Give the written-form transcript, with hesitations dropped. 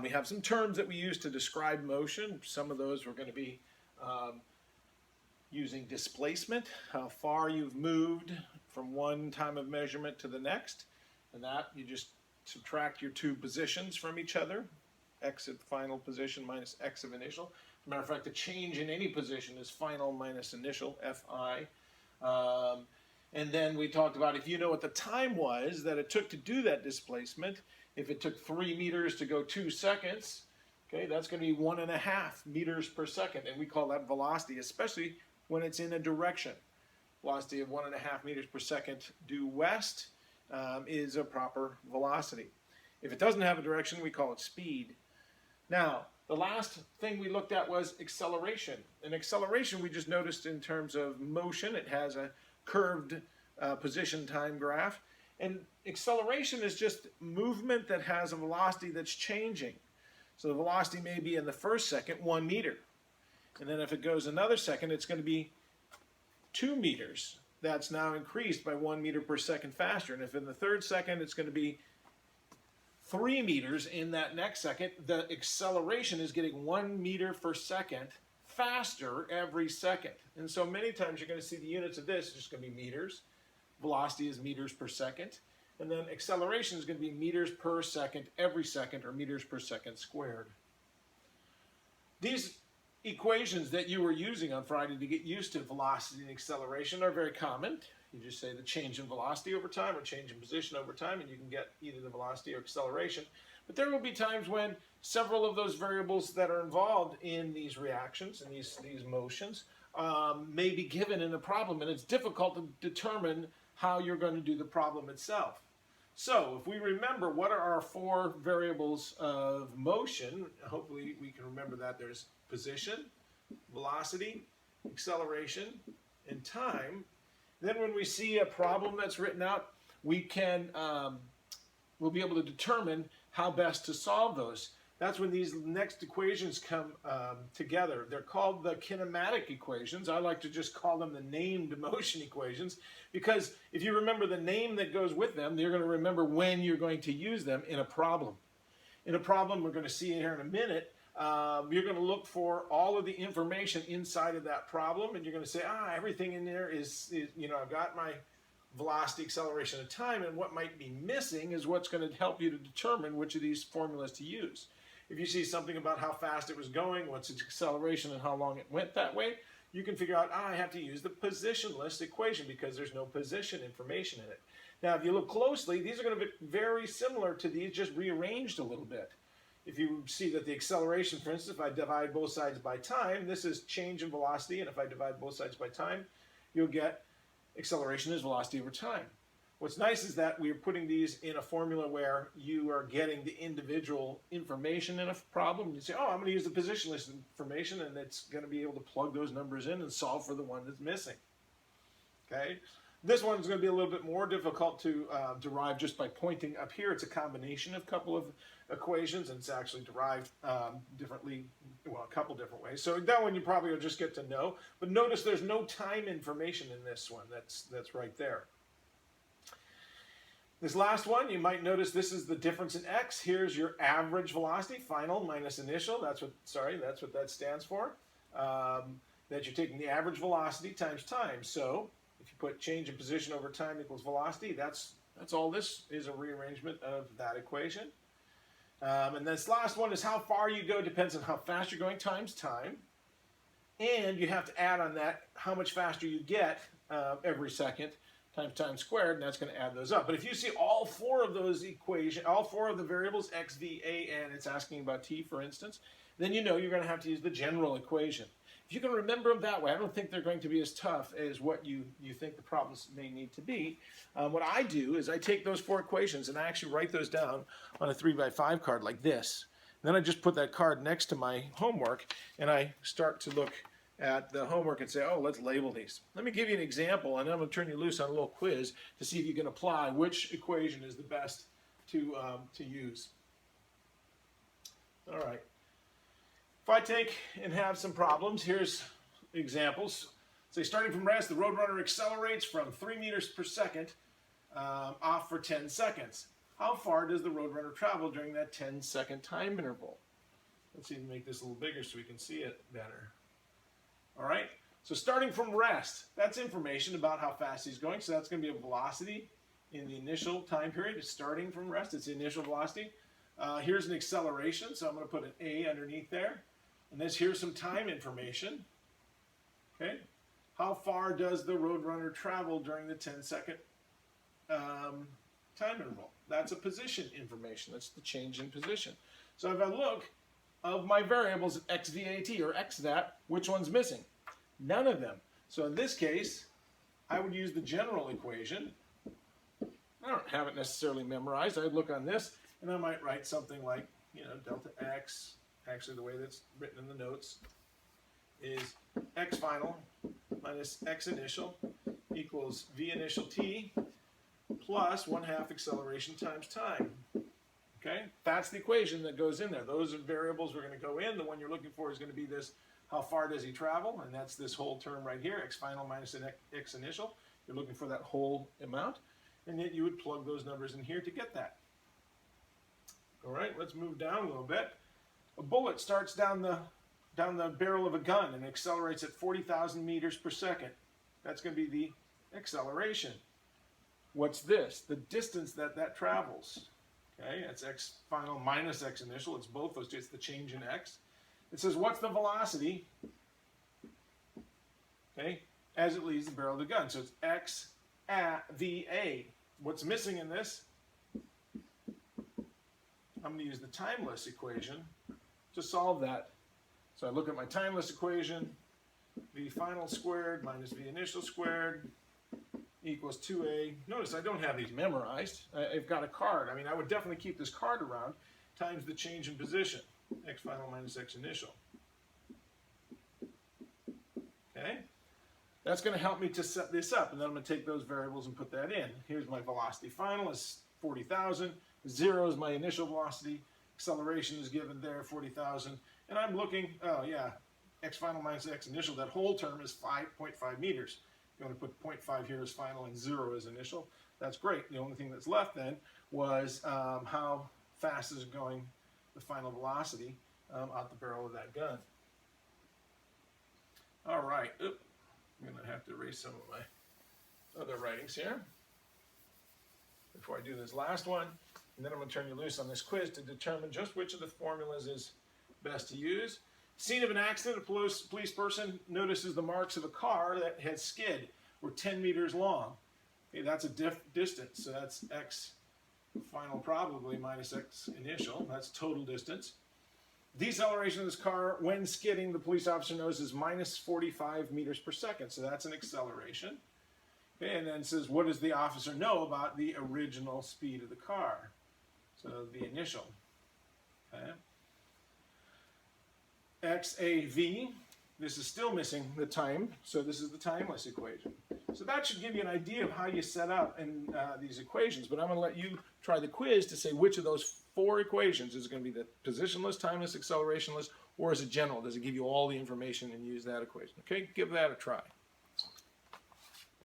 We have some terms that we use to describe motion. Some of those we're going to be using displacement, how far you've moved from one time of measurement to the next. And that you just subtract your two positions from each other, x at final position minus x of initial. As a matter of fact, the change in any position is final minus initial, fi. And then we talked about if you know what the time was that it took to do that displacement, if it took 3 meters to go 2 seconds, okay, that's going to be 1.5 meters per second. And we call that velocity, especially when it's in a direction. Velocity of 1.5 meters per second due west is a proper velocity. If it doesn't have a direction, we call it speed. Now, the last thing we looked at was acceleration. And acceleration we just noticed in terms of motion. It has a curved position time graph. And acceleration is just movement that has a velocity that's changing. So the velocity may be in the first second 1 meter. And then if it goes another second, it's going to be 2 meters. That's now increased by 1 meter per second faster. And if in the third second it's going to be 3 meters in that next second, the acceleration is getting 1 meter per second faster every second. And so many times you're going to see the units of this is just going to be meters. Velocity is meters per second. And then acceleration is going to be meters per second every second, or meters per second squared. These equations that you were using on Friday to get used to velocity and acceleration are very common. You just say the change in velocity over time or change in position over time, and you can get either the velocity or acceleration. But there will be times when several of those variables that are involved in these reactions and these motions may be given in a problem, and it's difficult to determine how you're going to do the problem itself. So if we remember what are our 4 variables of motion, hopefully we can remember that there's position, velocity, acceleration, and time. Then when we see a problem that's written out, we can we'll be able to determine how best to solve those. That's when these next equations come together. They're called the kinematic equations. I like to just call them the named motion equations, because if you remember the name that goes with them, you're going to remember when you're going to use them in a problem. In a problem, we're going to see here in a minute, you're going to look for all of the information inside of that problem, and you're going to say, everything in there is you know, I've got my velocity, acceleration, and time, and what might be missing is what's going to help you to determine which of these formulas to use. If you see something about how fast it was going, what's its acceleration, and how long it went that way, you can figure out, I have to use the positionless equation because there's no position information in it. Now, if you look closely, these are going to be very similar to these, just rearranged a little bit. If you see that the acceleration, for instance, if I divide both sides by time, this is change in velocity, and if I divide both sides by time, you'll get acceleration is velocity over time. What's nice is that we're putting these in a formula where you are getting the individual information in a problem. You say, I'm going to use the positionless information, and it's going to be able to plug those numbers in and solve for the one that's missing. Okay? This one's going to be a little bit more difficult to derive just by pointing up here. It's a combination of a couple of equations, and it's actually derived differently, well, a couple different ways. So that one you probably will just get to know. But notice there's no time information in this one. That's right there. This last one, you might notice this is the difference in x. Here's your average velocity, final minus initial. That's what that stands for. That you're taking the average velocity times time. So if you put change in position over time equals velocity, that's all this is, a rearrangement of that equation. And this last one is how far you go depends on how fast you're going times time. And you have to add on that how much faster you get every second times time squared, and that's going to add those up. But if you see all 4 of those equations, all 4 of the variables, x, v, a, and it's asking about t, for instance, then you know you're going to have to use the general equation. If you can remember them that way, I don't think they're going to be as tough as what you think the problems may need to be. What I do is I take those 4 equations and I actually write those down on a 3x5 card like this. And then I just put that card next to my homework, and I start to look at the homework and say, let's label these. Let me give you an example, and I'm going to turn you loose on a little quiz to see if you can apply which equation is the best to use. All right. If I take and have some problems, here's examples. Say, starting from rest, the Roadrunner accelerates from 3 meters per second off for 10 seconds. how far does the roadrunner travel during that 10-second time interval? Let's even make this a little bigger so we can see it better. All right, so starting from rest, that's information about how fast he's going. So that's going to be a velocity in the initial time period. It's starting from rest, it's the initial velocity. Here's an acceleration, so I'm going to put an A underneath there. And here's some time information. Okay, how far does the roadrunner travel during the 10-second time interval? That's a position information. That's the change in position. So if I look of my variables x VAT or x that, which one's missing? None of them. So in this case, I would use the general equation. I don't have it necessarily memorized. I'd look on this, and I might write something like, delta x, actually the way that's written in the notes, is x final minus x initial equals v initial t plus 1/2 acceleration times time. Okay, that's the equation that goes in there. Those are variables we're going to go in. The one you're looking for is going to be this, how far does he travel? And that's this whole term right here, x final minus x initial. You're looking for that whole amount. And yet you would plug those numbers in here to get that. All right, let's move down a little bit. A bullet starts down the barrel of a gun and accelerates at 40,000 meters per second. That's going to be the acceleration. What's this? The distance that travels. Okay, that's x final minus x initial. It's both those two. It's the change in x. It says, what's the velocity? Okay, as it leaves the barrel of the gun. So it's x at VA. What's missing in this? I'm going to use the timeless equation to solve that. So I look at my timeless equation, v final squared minus v initial squared equals 2a. Notice I don't have these memorized. I've got a card. I mean, I would definitely keep this card around, times the change in position, x final minus x initial. Okay? That's going to help me to set this up, and then I'm going to take those variables and put that in. Here's my velocity final is 40,000. 0 is my initial velocity. Acceleration is given there, 40,000. And I'm looking, oh yeah, x final minus x initial, that whole term is 5.5 meters. You want to put 0.5 here as final and 0 as initial. That's great. The only thing that's left then was how fast is it going, the final velocity out the barrel of that gun. All right. Oop. I'm going to have to erase some of my other writings here before I do this last one. And then I'm going to turn you loose on this quiz to determine just which of the formulas is best to use. Scene of an accident, a police person notices the marks of a car that had skid were 10 meters long. Okay, that's a distance, so that's x final probably minus x initial. That's total distance. Deceleration of this car when skidding, the police officer knows, is minus 45 meters per second, so that's an acceleration. Okay, and then it says, what does the officer know about the original speed of the car? So the initial. Okay. XAV, this is still missing the time, so this is the timeless equation. So that should give you an idea of how you set up in these equations, but I'm going to let you try the quiz to say which of those 4 equations is going to be the positionless, timeless, accelerationless, or is it general? Does it give you all the information and use that equation? Okay, give that a try.